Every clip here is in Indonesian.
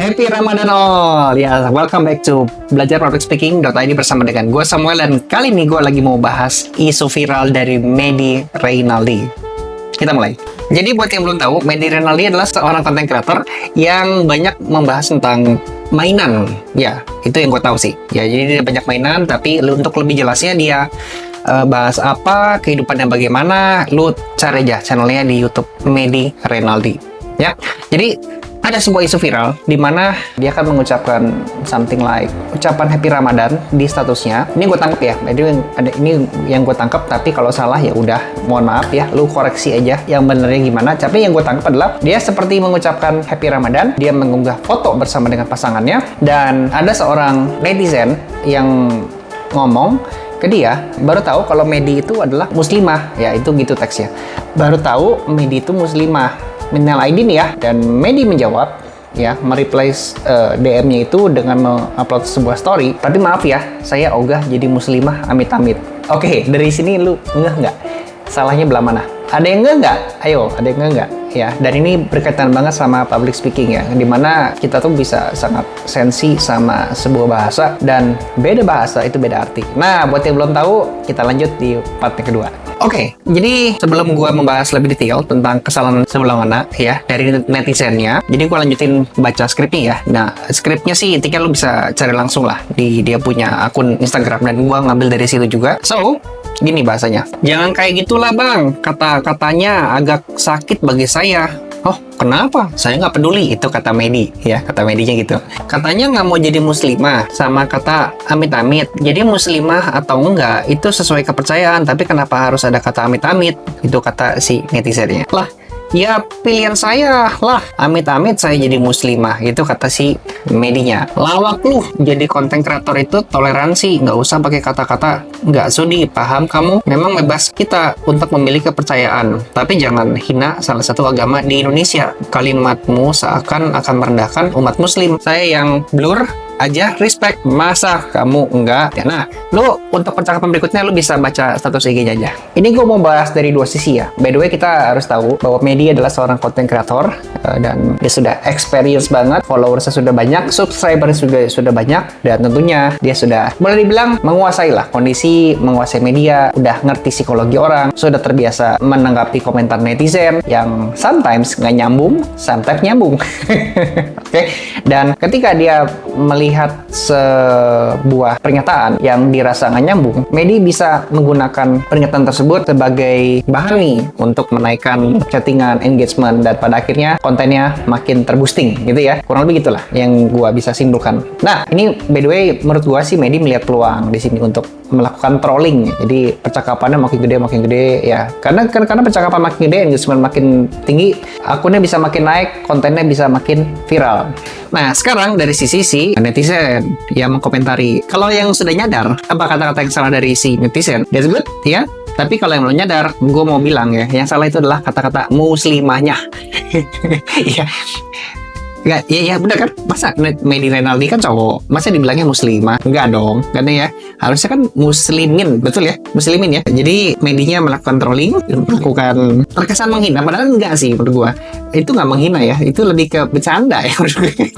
Happy Ramadan all. Ya, welcome back to belajar public speaking.id bersama dengan gue Samuel, dan kali ini gue lagi mau bahas isu viral dari Medi Reynaldi. Kita mulai. Jadi buat yang belum tahu, Medi Reynaldi adalah seorang content creator yang banyak membahas tentang mainan. Ya, itu yang gue tahu sih. Ya, jadi dia banyak mainan, tapi untuk lebih jelasnya dia bahas apa, kehidupannya bagaimana, lu cari aja channelnya di YouTube Medi Reynaldi. Ya, jadi ada sebuah isu viral di mana dia akan mengucapkan something like ucapan Happy Ramadan di statusnya. Ini gue tangkap ya, jadi ini yang gue tangkap, tapi kalau salah ya udah mohon maaf ya, lu koreksi aja yang benernya gimana. Tapi yang gue tangkap adalah dia seperti mengucapkan Happy Ramadan, dia mengunggah foto bersama dengan pasangannya, dan ada seorang netizen yang ngomong ke dia, baru tahu kalau Medi itu adalah muslimah, ya itu gitu teksnya. Baru tahu Medi itu muslimah. Minal aidin ya. Dan Medi menjawab ya, mereply DM-nya itu dengan mengupload sebuah story. Tapi maaf ya, saya ogah jadi muslimah amit-amit. Oke, dari sini lu ngeh nggak? Salahnya belah mana? Ada yang ngeh nggak? Ayo, ada yang ngeh nggak? Ya, dan ini berkaitan banget sama public speaking ya, dimana kita tuh bisa sangat sensi sama sebuah bahasa, dan beda bahasa itu beda arti. Nah, buat yang belum tahu, kita lanjut di part yang kedua. Oke, jadi sebelum gua membahas lebih detail tentang kesalahan sebelah mana ya dari netizennya, jadi gua lanjutin baca skripnya ya. Nah, skripnya sih intinya lu bisa cari langsung lah di dia punya akun Instagram, dan gua ngambil dari situ juga. So, gini bahasanya. Jangan kayak gitulah bang, kata-katanya agak sakit bagi saya. Oh, kenapa? Saya nggak peduli, itu kata Medi ya, kata Medinya gitu. Katanya nggak mau jadi muslimah, sama kata amit-amit. Jadi muslimah atau enggak itu sesuai kepercayaan, tapi kenapa harus ada kata amit-amit? Itu kata si netizennya. Lah, ya pilihan saya lah, amit-amit saya jadi muslimah, itu kata si Medinya. Lawak lu, jadi konten kreator itu toleransi, nggak usah pakai kata-kata nggak sudi, paham kamu? Memang bebas kita untuk memilih kepercayaan, tapi jangan hina salah satu agama di Indonesia. Kalimatmu seakan akan merendahkan umat muslim. Saya yang blur aja respect, masa kamu enggak ya. Nah, lu untuk percakapan berikutnya lu bisa baca status IG-nya aja. Ini gue mau bahas dari dua sisi ya. By the way, kita harus tahu bahwa Medi adalah seorang content creator dan dia sudah experience banget, followersnya sudah banyak, subscribersnya sudah banyak, dan tentunya dia sudah boleh dibilang menguasai lah kondisi, menguasai media, udah ngerti psikologi orang, sudah terbiasa menanggapi komentar netizen yang sometimes nggak nyambung, sometimes nyambung. Oke, dan ketika dia melihat sebuah pernyataan yang dirasa nggak nyambung, Medi bisa menggunakan pernyataan tersebut sebagai bahan nih untuk menaikkan chattingan, engagement, dan pada akhirnya kontennya makin terboosting gitu ya. Kurang lebih gitulah yang gua bisa simpulkan. Nah, ini by the way menurut gua sih Medi melihat peluang di sini untuk melakukan trolling. Jadi percakapannya makin gede ya. Karena percakapan makin gede, engagement makin tinggi, akunnya bisa makin naik, kontennya bisa makin viral. Nah, sekarang dari sisi netizen yang mengkomentari. Kalau yang sudah nyadar apa kata-kata yang salah dari si netizen, that's good ya. Tapi kalau yang belum nyadar, gue mau bilang ya, yang salah itu adalah kata-kata muslimahnya. Iya. Ya benar kan, masa Medi Reynaldi kan cowok, masa dibilangnya muslimah? Enggak dong, karena ya harusnya kan muslimin, betul ya, muslimin ya. Jadi Medinya melakukan trolling, melakukan terkesan menghina, padahal enggak sih menurut gua. Itu nggak menghina ya, itu lebih ke bercanda ya.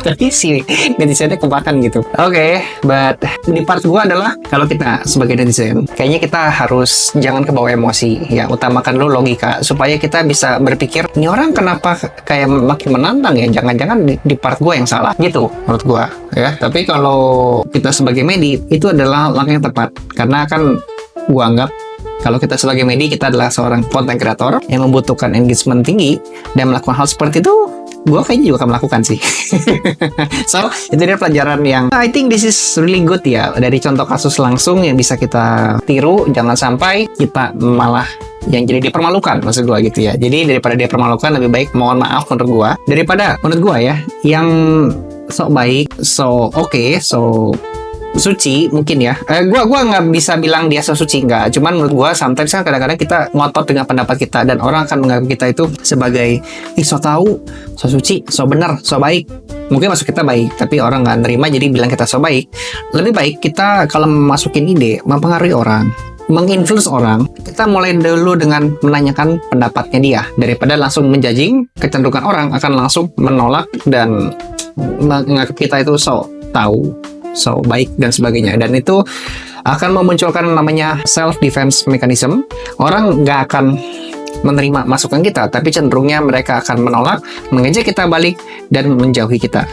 Tapi si netizennya kebakan gitu. Oke, but di part gua adalah kalau kita sebagai netizen, kayaknya kita harus jangan kebawa emosi ya, utamakan dulu logika supaya kita bisa berpikir, ini orang kenapa kayak makin menantang ya, jangan-jangan di part gue yang salah gitu menurut gue ya. Tapi kalau kita sebagai Medi, itu adalah langkah yang tepat, karena kan gue anggap kalau kita sebagai Medi, kita adalah seorang content creator yang membutuhkan engagement tinggi, dan melakukan hal seperti itu gue kayaknya juga akan melakukan sih. So, itu dia pelajaran yang I think this is really good ya, dari contoh kasus langsung yang bisa kita tiru. Jangan sampai kita malah yang jadi dipermalukan, maksud gue gitu ya. Jadi daripada dia permalukan, lebih baik mohon maaf menurut gue, daripada menurut gue ya, yang sok baik, so oke, so suci mungkin ya. Gua nggak bisa bilang dia so suci, nggak. Cuman menurut gua sometimes kan kadang-kadang kita ngotot dengan pendapat kita, dan orang akan menganggap kita itu sebagai so tahu, so suci, so benar, so baik. Mungkin masuk kita baik, tapi orang nggak nerima jadi bilang kita so baik. Lebih baik kita kalau masukin ide, mempengaruhi orang, menginfluence orang, kita mulai dulu dengan menanyakan pendapatnya dia, daripada langsung menjudging. Kecenderungan orang akan langsung menolak dan menganggap kita itu so tahu, so baik dan sebagainya. Dan itu akan memunculkan namanya self defense mechanism. Orang nggak akan menerima masukan kita, tapi cenderungnya mereka akan menolak, mengejek kita balik, dan menjauhi kita.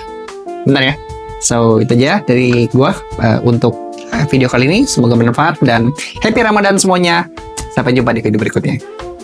Benar ya? So, itu aja dari gua untuk video kali ini. Semoga bermanfaat dan happy Ramadan semuanya. Sampai jumpa di video berikutnya.